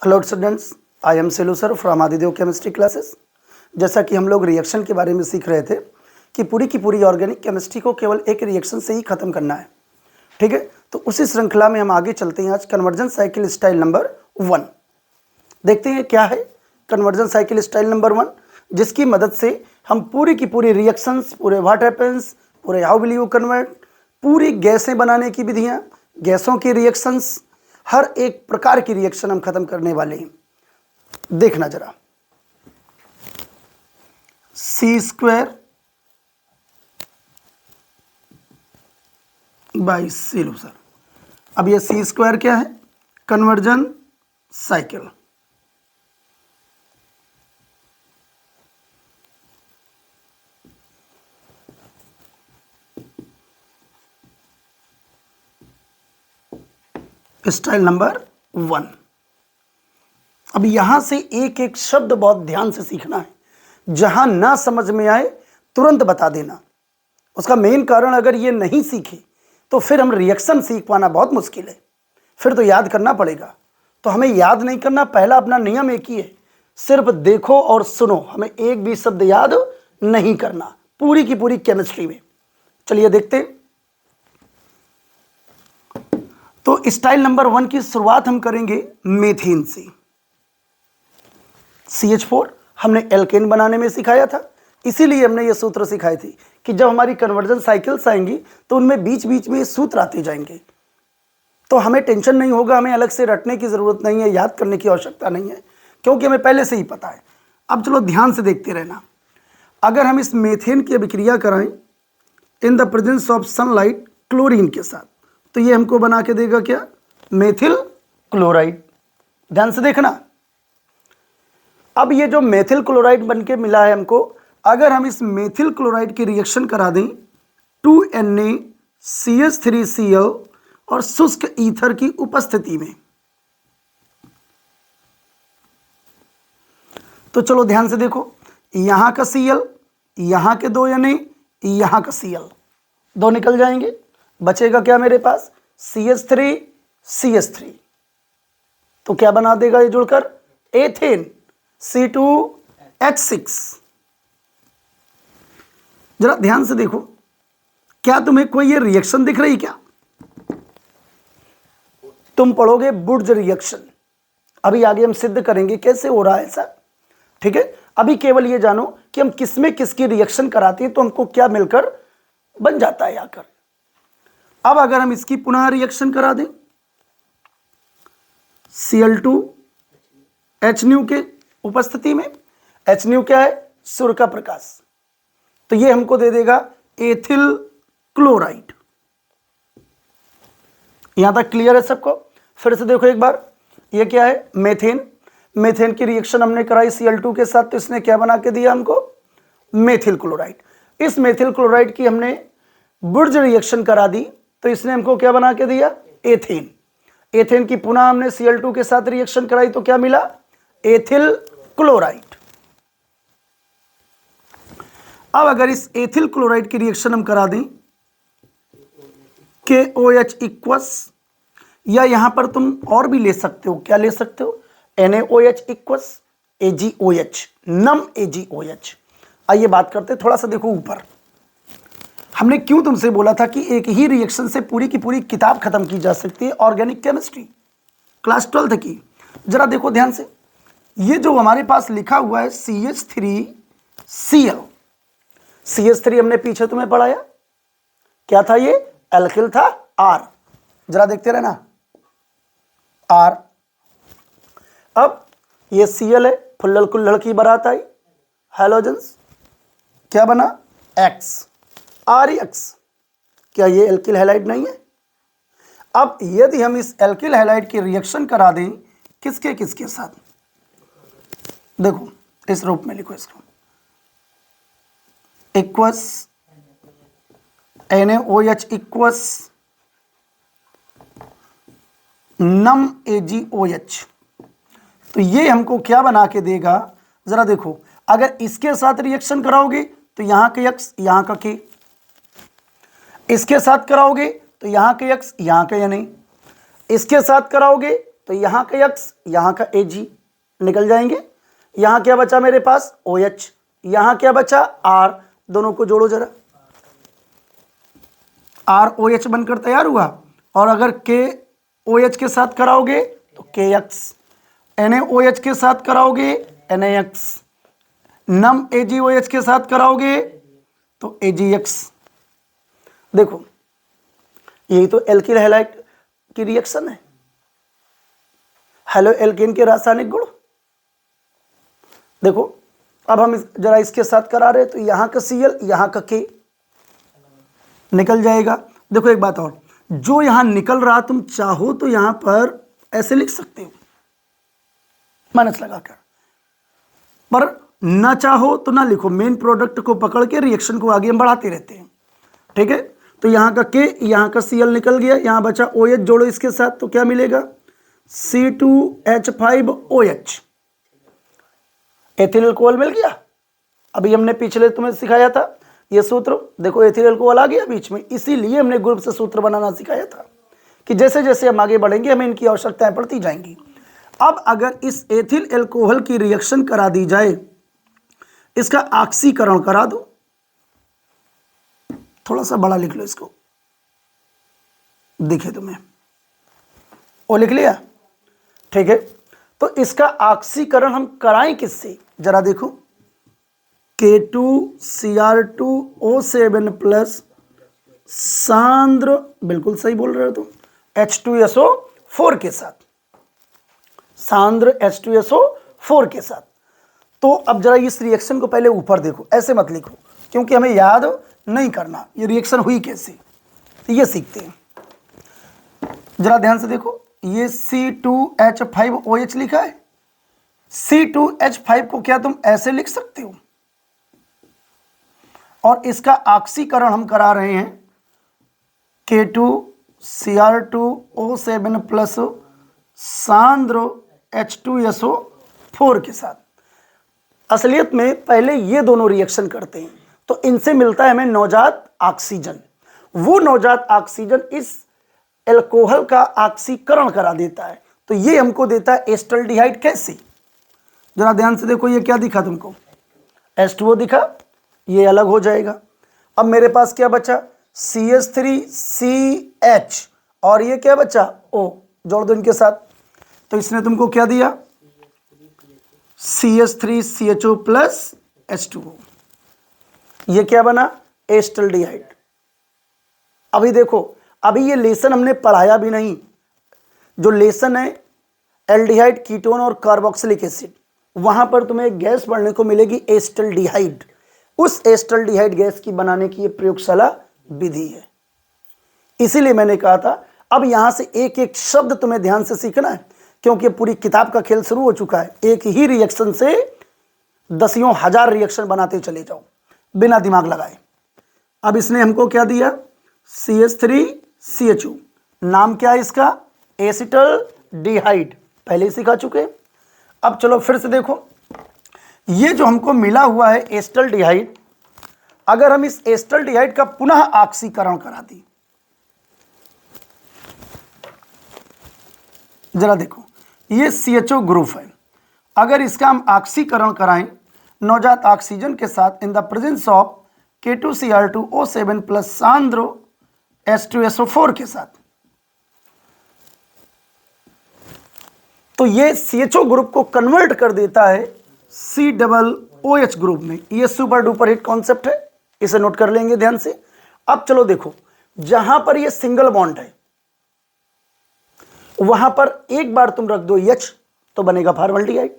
Hello students, I am Selu sir from Adidev chemistry classes. जैसा कि हम लोग रिएक्शन के बारे में सीख रहे थे कि पूरी की पूरी ऑर्गेनिक केमिस्ट्री को केवल एक रिएक्शन से ही ख़त्म करना है, ठीक है। तो उसी श्रृंखला में हम आगे चलते हैं। आज कन्वर्जन साइकिल स्टाइल नंबर 1 देखते हैं क्या है कन्वर्जन साइकिल स्टाइल नंबर 1, जिसकी मदद से हम पूरी की पूरी रिएक्शंस, पूरे व्हाट हैपेंस, पूरे हाउ विल यू कन्वर्ट, पूरी गैसें बनाने की विधियाँ, गैसों की रिएक्शंस, हर एक प्रकार की रिएक्शन हम खत्म करने वाले हैं। देखना जरा, C² बाई सेलू सर। अब ये C² क्या है? Conversion cycle. Style number 1। अब यहां से एक एक शब्द बहुत ध्यान से सीखना है। जहां ना समझ में आए तुरंत बता देना। उसका मेन कारण, अगर ये नहीं सीखे तो फिर हम रिएक्शन सीख पाना बहुत मुश्किल है। फिर तो याद करना पड़ेगा। तो हमें याद नहीं करना, पहला अपना नियम एक ही है, सिर्फ देखो और सुनो। हमें एक भी शब्द याद नहीं करना पूरी की पूरी केमिस्ट्री में। चलिए देखते हैं। तो स्टाइल नंबर 1 की शुरुआत हम करेंगे मीथेन से। CH4 हमने एल्केन बनाने में सिखाया था, इसीलिए हमने ये सूत्र सिखाए थे कि जब हमारी कन्वर्जन साइकिल्स आएंगी तो उनमें बीच बीच में ये सूत्र आते जाएंगे। तो हमें टेंशन नहीं होगा, हमें अलग से रटने की ज़रूरत नहीं है, याद करने की आवश्यकता नहीं है, क्योंकि हमें पहले से ही पता है। अब चलो ध्यान से देखते रहना। अगर हम इस मीथेन की अभिक्रिया कराएं इन the presence of sunlight chlorine के साथ, तो ये हमको बना के देगा क्या? Methyl chloride. ध्यान से देखना। अब ये जो मेथिल क्लोराइड बनके मिला है हमको, अगर हम इस मेथिल क्लोराइड की रिएक्शन करा दें 2Na CH3Cl और शुष्क ईथर की उपस्थिति में, तो चलो ध्यान से देखो। यहां का Cl, यहां के 2 Na, यहां का Cl, 2 निकल जाएंगे। बचेगा क्या मेरे पास? CH3 तो क्या बना देगा ये जुड़कर? Ethane C2H6। जरा ध्यान से देखो, क्या तुम्हें कोई ये रिएक्शन दिख रही? क्या तुम पढ़ोगे बुर्ज रिएक्शन? अभी आगे हम सिद्ध करेंगे कैसे हो रहा है ऐसा, ठीक है। अभी केवल ये जानो कि हम किसमें किसकी रिएक्शन कराते हैं तो हमको क्या मिलकर बन जाता है आकर। अब अगर हम इसकी पुनः रिएक्शन करा दें Cl2H के उपस्थिति में, H क्या है? सूर्य का प्रकाश, तो ये हमको दे देगा एथिल क्लोराइड। यहां तक क्लियर है सबको? फिर से देखो एक बार, ये क्या है? मेथेन की रिएक्शन हमने कराई Cl2 के साथ, तो इसने क्या बना के दिया हमको? Methyl chloride. इस मेथिल क्लोराइड की हमने बुर्ज रिएक्शन करा दी, तो इसने हमको क्या बना के दिया? एथेन की पुनः हमने Cl2 के साथ रिएक्शन कराई, तो क्या मिला? Ethyl chloride. अब अगर इस एथिल क्लोराइड की रिएक्शन हम करा दें KOH इक्वस, या यहां पर तुम और भी ले सकते हो, क्या ले सकते हो? NaOH इक्वस AgOH, नम AgOH। आइए बात करते थोड़ा सा। देखो ऊपर हमने क्यों तुमसे बोला था कि एक ही रिएक्शन से पूरी की पूरी किताब खत्म की जा सकती है, ऑर्गेनिक केमिस्ट्री क्लास 12 की। जरा देखो ध्यान से, ये जो हमारे पास लिखा हुआ है CH3Cl, CH3 हमने पीछे तुम्हें पढ़ाया, क्या था ये? एल्किल था, R। जरा देखते रहना, R। अब ये Cl है, फुल्लड़ कुल्हड़ की बारात आई, हैलोजेंस, क्या बना? X, RX। क्या ये एल्किल हैलाइड नहीं है? अब यदि हम इस एल्किल हैलाइड की रिएक्शन करा दें किसके किसके साथ, देखो इस रूप में लिखो इसको, इक्वस NaOH इक्वस नम AgOH, तो ये हमको क्या बना के देगा? जरा देखो, अगर इसके साथ रिएक्शन कराओगे तो यहां के X, यहां का K, इसके साथ कराओगे तो यहां के X, यहां का Na, इसके साथ कराओगे तो यहाँ का X, यहाँ का Ag निकल जाएंगे। यहाँ क्या बचा मेरे पास OH, यहाँ क्या बचा R, दोनों को जोड़ो जरा, ROH बनकर तैयार हुआ। और अगर KOH के साथ कराओगे तो KX, NaOH के साथ कराओगे NaX, नम AgOH के साथ कराओगे तो AgX। देखो यही तो एल्किल हैलाइड की रिएक्शन है, हेलो एल्केन के रासायनिक गुण। देखो अब हम जरा इसके साथ करा रहे तो यहाँ का Cl, यहाँ का K निकल जाएगा। देखो एक बात और, जो यहाँ निकल रहा तुम चाहो तो यहाँ पर ऐसे लिख सकते हो माइनस लगाकर, पर ना चाहो तो ना लिखो, मेन प्रोडक्ट को पकड़ के रिएक्शन को आगे हम बढ़ाते रहते हैं। ठीक है, तो यहाँ का K, यहाँ का Cl निकल गया, यहाँ बचा OH, जोड़ो इसके साथ तो क्या मिलेगा C2H5OH, एथिल अल्कोहल मिल गया। अभी हमने पिछले तुम्हें सिखाया था ये सूत्र, देखो एथिल अल्कोहल आ गया बीच में, इसीलिए हमने ग्रुप से सूत्र बनाना सिखाया था कि जैसे जैसे हम आगे बढ़ेंगे हमें इनकी आवश्यकताएं पड़ती जाएंगी। अब अगर इस एथिल अल्कोहल की रिएक्शन करा दी जाए, इसका ऑक्सीकरण करा दो, थोड़ा सा बड़ा लिख लो इसको, दिखे तुम्हें, वो लिख लिया। ठीक है, तो इसका ऑक्सीकरण हम कराएं किससे, जरा देखो, K2Cr2O7 प्लस सांद्र, बिल्कुल सही बोल रहे हो तुम, H2SO4 के साथ, सांद्र H2SO4 के साथ। तो अब जरा इस रिएक्शन को पहले ऊपर देखो, ऐसे मत लिखो क्योंकि हमें याद नहीं करना ये रिएक्शन हुई कैसे, तो ये सीखते हैं। जरा ध्यान से देखो, ये C2H5OH लिखा है, C2H5 को क्या तुम ऐसे लिख सकते हो, और इसका ऑक्सीकरण हम करा रहे हैं K2Cr2O7 प्लस सांद्र H2SO4 के साथ। असलियत में पहले ये दोनों रिएक्शन करते हैं तो इनसे मिलता है हमें नवजात ऑक्सीजन, वो नवजात ऑक्सीजन इस एल्कोहल का ऑक्सीकरण करा देता है, तो ये हमको देता है एस्टल्डिहाइड। कैसे, जरा ध्यान से देखो, ये क्या दिखा तुमको, H2O दिखा, ये अलग हो जाएगा। अब मेरे पास क्या बचा CH3CH, और ये क्या बचा O, जोड़ दो इनके साथ, तो इसने तुमको क्या दिया CH3CHO प्लस H2O, ये क्या बना एस्टल्डिहाइड। अभी देखो, अभी ये लेसन हमने पढ़ाया भी नहीं, जो लेसन है एल्डिहाइड, कीटोन और कार्बोक्सिलिक एसिड, वहां पर तुम्हें गैस पढ़ने को मिलेगी एस्टल्डिहाइड। उस एस्टल्डिहाइड गैस की बनाने की ये प्रयोगशाला विधि है। इसीलिए मैंने कहा था अब यहां से एक एक शब्द तुम्हें ध्यान से सीखना है, क्योंकि पूरी किताब का खेल शुरू हो चुका है। एक ही रिएक्शन से दसियों हजार रिएक्शन बनाते चले जाओ बिना दिमाग लगाए। अब इसने हमको क्या दिया CH3CHO, नाम क्या है इसका एसिटल्डिहाइड, पहले ही सिखा चुके। अब चलो फिर से देखो, ये जो हमको मिला हुआ है एस्टल्डिहाइड, अगर हम इस एस्टल्डिहाइड का पुनः ऑक्सीकरण करा दें, जरा देखो ये CHO ग्रुप है, अगर इसका हम ऑक्सीकरण कराएं नवजात ऑक्सीजन के साथ in the presence of K2Cr2O7 plus सांद्र H2SO4 के साथ, तो ये CHO ग्रुप को कन्वर्ट कर देता है COOH ग्रुप में। ये सुपर डुपर हिट कॉन्सेप्ट है, इसे नोट कर लेंगे ध्यान से। अब चलो देखो, जहां पर ये सिंगल बॉन्ड है वहां पर एक बार तुम रख दो H, तो बनेगा फॉर्मल्डिहाइड,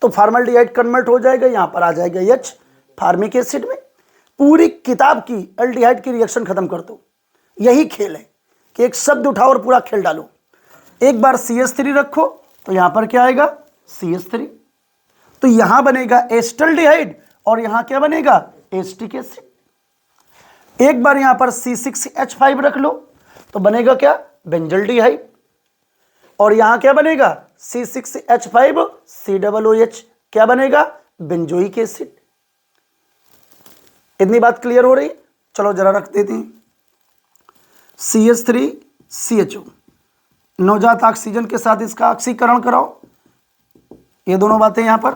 तो फॉर्मल्डिहाइड कन्वर्ट हो जाएगा, यहां पर आ जाएगा H फार्मिक एसिड में। पूरी किताब की एल्डिहाइड की रिएक्शन खत्म कर दो। यही खेल है कि एक शब्द उठाओ और पूरा खेल डालो। एक बार CH3 रखो तो यहां पर क्या आएगा CH3, तो यहां बनेगा एस्टल्डिहाइड और यहां क्या बनेगा एसिटिक एसिड। एक बार यहां पर C6H5 रख लो तो बनेगा क्या बेंजल्डिहाइड, और यहां क्या बनेगा C6H5COOH, क्या बनेगा बेंजोइक एसिड। इतनी बात क्लियर हो रही। चलो जरा रख देते हैं CH3CHO, नवजात ऑक्सीजन के साथ इसका ऑक्सीकरण कराओ, ये दोनों बातें यहां पर,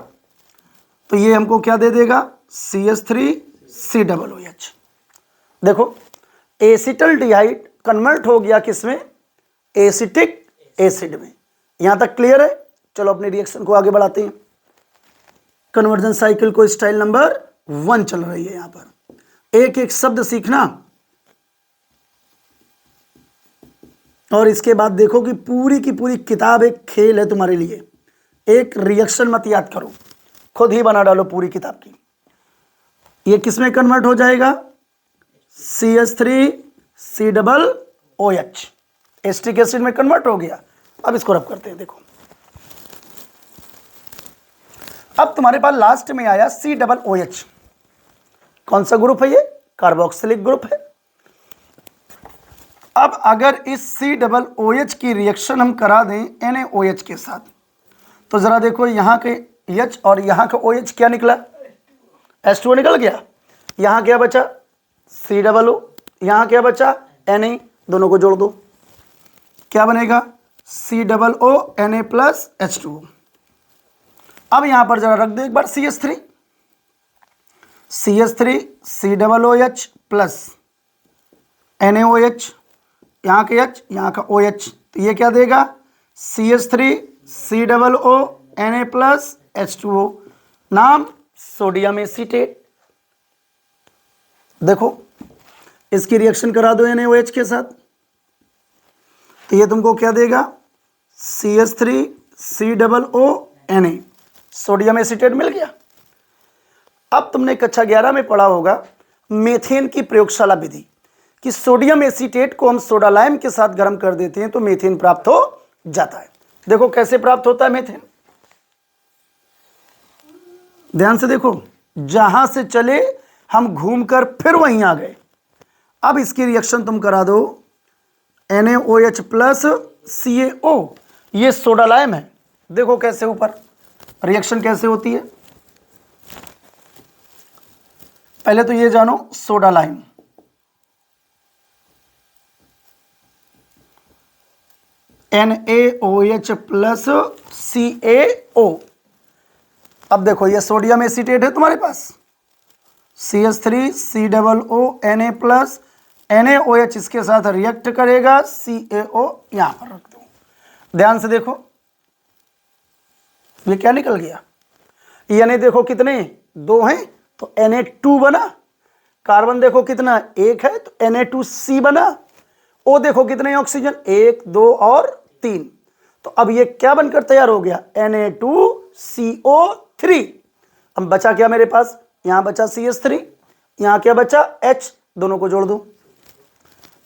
तो ये हमको क्या दे देगा, CH3COOH। देखो एसिटल्डिहाइड कन्वर्ट हो गया किसमें, एसिटिक एसिड में। यहां तक क्लियर है? चलो अपने रिएक्शन को आगे बढ़ाते हैं। कन्वर्जन साइकिल को स्टाइल नंबर 1 चल रही है। यहां पर एक एक शब्द सीखना और इसके बाद देखो कि पूरी की पूरी किताब एक खेल है तुम्हारे लिए। एक रिएक्शन मत याद करो, खुद ही बना डालो पूरी किताब की। ये किसमें कन्वर्ट हो जाएगा, CH3COOH, एस्टिक एसिड में कन्वर्ट हो गया। अब इसको रब करते हैं। देखो अब तुम्हारे पास लास्ट में आया COOH। कौन सा ग्रुप है ये, कार्बोक्सिलिक ग्रुप है। अब अगर इस COOH की रिएक्शन हम करा दें NaOH के साथ, तो जरा देखो यहां के H और यहां का OH क्या निकला, H2O निकल गया। यहां क्या बचा, COO, यहां क्या बचा, Na, दोनों को जोड़ दो, क्या बनेगा, COO Na प्लस H2O। अब यहां पर जरा रख दो एक बार CH3 COOH प्लस NaOH, यहां के H यहां का OH, तो ये क्या देगा, CH3COO Na प्लस H2O, नाम सोडियम एसीटेट। देखो इसकी रिएक्शन करा दो NaOH के साथ, तो ये तुमको क्या देगा, CH3COO Na, सोडियम एसीटेट मिल गया। अब तुमने कक्षा 11 में पढ़ा होगा मेथेन की प्रयोगशाला विधि, कि सोडियम एसीटेट को हम सोडा लाइम के साथ गर्म कर देते हैं तो मेथेन प्राप्त हो जाता है। देखो कैसे प्राप्त होता है मेथेन, ध्यान से देखो, जहां से चले हम घूमकर फिर वहीं आ गए। अब इसकी रिएक्शन तुम करा दो NaOH प्लस CaO, ये सोडा लाइम है। देखो कैसे ऊपर रिएक्शन कैसे होती है। पहले तो ये जानो soda lime, NaOH plus CaO। अब देखो ये सोडियम एसीटेट है तुम्हारे पास, CH3COO Na प्लस NaOH इसके साथ रिएक्ट करेगा, CaO यहां पर रख दो। ध्यान से देखो ये क्या निकल गया, यानी देखो कितने, 2 हैं तो Na2 बना, कार्बन देखो कितना 1 है तो Na2C बना, O देखो कितने ऑक्सीजन 1 2 और 3, तो अब ये क्या बनकर तैयार हो गया, Na2CO3। अब बचा क्या मेरे पास, यहां बचा CH3, यहां क्या बचा H, दोनों को जोड़ दो,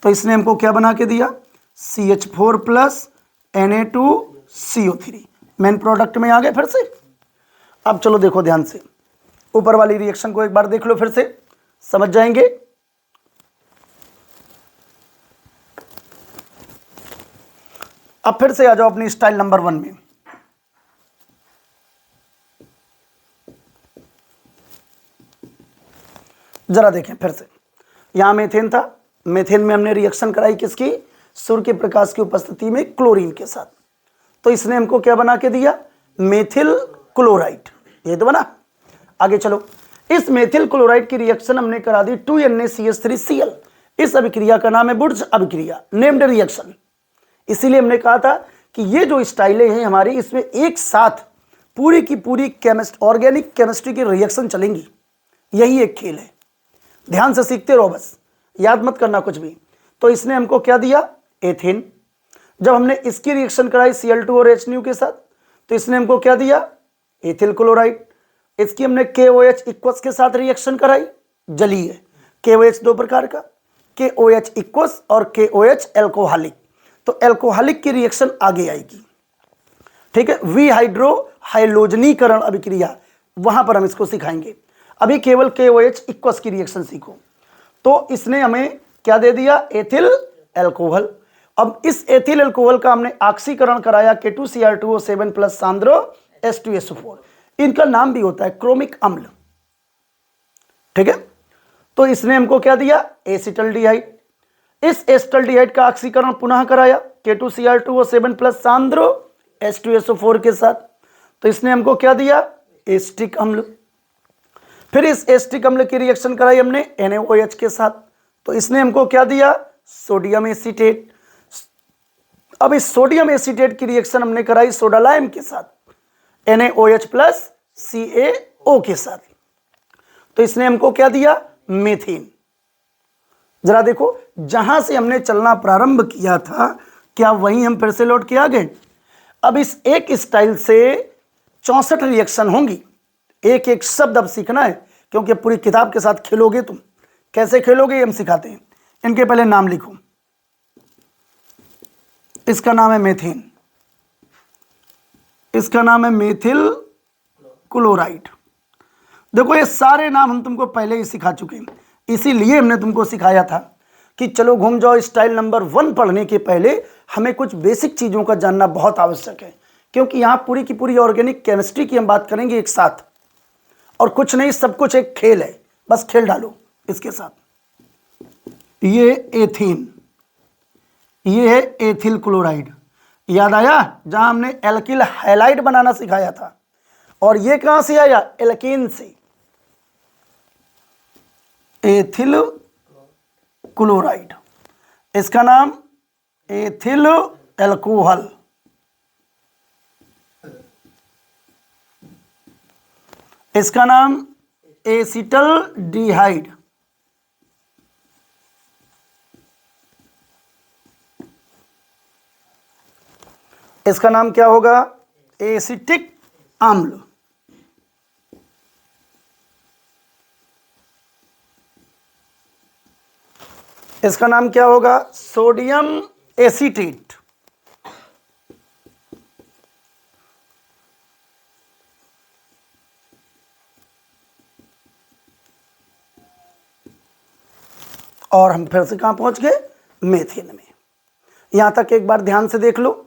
तो इसने हमको क्या बना के दिया, CH4 plus Na2CO3। Main product में आ गए फिर से। अब चलो देखो ध्यान से, ऊपर वाली रिएक्शन को एक बार देख लो, फिर से समझ जाएंगे। अब फिर से आ जाओ अपनी स्टाइल नंबर 1 में। जरा देखें फिर से, यहां मेथेन था, मेथेन में हमने रिएक्शन कराई किसकी, सूर्य के प्रकाश की उपस्थिति में क्लोरीन के साथ, तो इसने हमको क्या बना के दिया, मेथिल क्लोराइड, ये तो बना। आगे चलो, इस मेथिल क्लोराइड की रिएक्शन हमने करा दी 2NaCH3Cl। इस अभिक्रिया का नाम है बुर्ज अभिक्रिया, नेम्ड रिएक्शन। इसीलिए हमने कहा था कि ये जो स्टाइलें हैं हमारी, इसमें एक साथ पूरी की पूरी ऑर्गेनिक केमिस्ट्री की रिएक्शन चलेंगी। यही एक खेल है, ध्यान से सीखते रहो, बस याद मत करना कुछ भी। तो इसने हमको क्या दिया, एथेन। जब हमने इसकी रिएक्शन कराई Cl2 और HNO के साथ, तो इसने हमको क्या दिया, एथिल क्लोराइड। इसकी हमने KOH इक्वस के साथ रिएक्शन कराई, जलीय KOH 2 प्रकार का, KOH इक्वस और KOH एल्कोहलिक। तो एल्कोहलिक की रिएक्शन आगे आएगी, ठीक है, विहाइड्रो हाइलोजनीकरण अभिक्रिया, वहां पर हम इसको सिखाएंगे। अभी केवल KOH इक्वस की रिएक्शन सीखो। तो इसने हमें क्या दे दिया, एथिल एल्कोहल। अब इस एथिल एल्कोहल का हमने ऑक्सीकरण कराया K2Cr2O7 प्लस सांद्रो H2SO4। इनका नाम भी होता है क्रोमिक अम्ल, ठीक है। तो इसने हमको क्या दिया, एसिटल्डिहाइड। इस एसिटल्डिहाइड का ऑक्सीकरण पुनः कराया K2Cr2 और 7+ सांद्र H2SO4 के साथ। तो इसने हमको क्या दिया? एसिटिक अम्ल। फिर इस एसिटिक अम्ल की रिएक्शन कराई हमने NaOH के साथ, तो इसने हमको क्या दिया? Sodium acetate. अब इस सोडियम एसीटेट की रिएक्शन हमने कराई सोडा लाइम के साथ NaOH प्लस CaO के साथ, तो इसने हमको क्या दिया? मीथेन। जरा देखो, जहां से हमने चलना प्रारंभ किया था क्या वहीं हम फिर से लौट के आ गए? अब इस एक स्टाइल से 64 रिएक्शन होंगी। एक एक शब्द अब सीखना है, क्योंकि पूरी किताब के साथ खेलोगे तुम। कैसे खेलोगे हम सिखाते हैं। इनके पहले नाम लिखो। इसका नाम है मेथेन, इसका नाम है मेथिल क्लोराइड। देखो ये सारे नाम हम तुमको पहले ही सिखा चुके हैं, इसीलिए हमने तुमको सिखाया था कि चलो घूम जाओ। स्टाइल नंबर 1 पढ़ने के पहले हमें कुछ बेसिक चीज़ों का जानना बहुत आवश्यक है, क्योंकि यहाँ पूरी की पूरी ऑर्गेनिक केमिस्ट्री की हम बात करेंगे एक साथ, और कुछ नहीं, सब कुछ एक खेल है, बस खेल डालो इसके साथ। ये एथीन, ये है एथिल क्लोराइड, याद आया? जहां हमने एल्किल हैलाइड बनाना सिखाया था। और ये कहां से आया? एल्केन से, एथिल क्लोराइड। इसका नाम एथिल एल्कोहल। इसका नाम एसिटल डिहाइड। इसका नाम क्या होगा? एसिटिक अम्ल। इसका नाम क्या होगा? Sodium acetate. और हम फिर से कहां पहुंच गए? मेथेन में। यहां तक एक बार ध्यान से देख लो।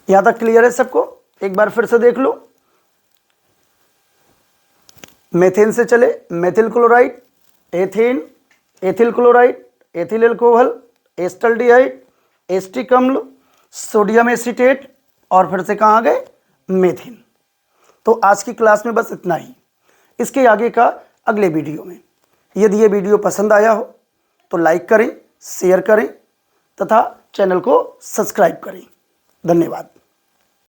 यहां तक क्लियर है सबको? एक बार फिर से देख लो। मेथेन से चले methyl chloride, ethane, ethyl chloride, ethyl alcohol, acetaldehyde, acetic अम्ल, सोडियम एसीटेट, और फिर से कहाँ आ गए? मेथेन। तो आज की क्लास में बस इतना ही। इसके आगे का अगले वीडियो में। यदि ये वीडियो पसंद आया हो तो लाइक करें, शेयर करें तथा चैनल को सब्सक्राइब करें। धन्यवाद।